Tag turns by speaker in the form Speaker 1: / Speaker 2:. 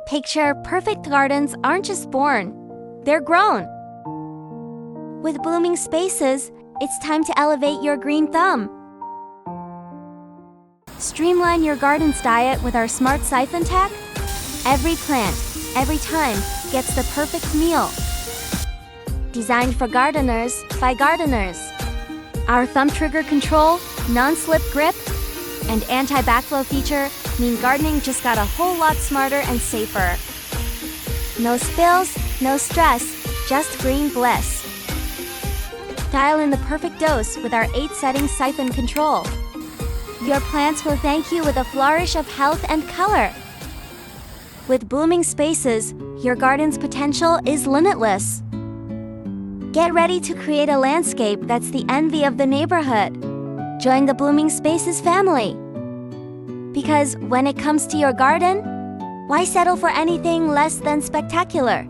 Speaker 1: Picture perfect gardens aren't just born, they're grown. With blooming spaces, it's time to elevate your green thumb. Streamline your garden's diet with our smart siphon tech. Every plant, every time, gets the perfect meal. Designed for gardeners, by gardeners. Our thumb trigger control, non-slip grip, and anti-backflow feature mean gardening just got a whole lot smarter and safer. No spills, no stress, just green bliss. Dial in the perfect dose with our 8-setting siphon control. Your plants will thank you with a flourish of health and color. With blooming spaces, your garden's potential is limitless. Get ready to create a landscape that's the envy of the neighborhood. Join the Blooming Spaces family. Because when it comes to your garden, why settle for anything less than spectacular?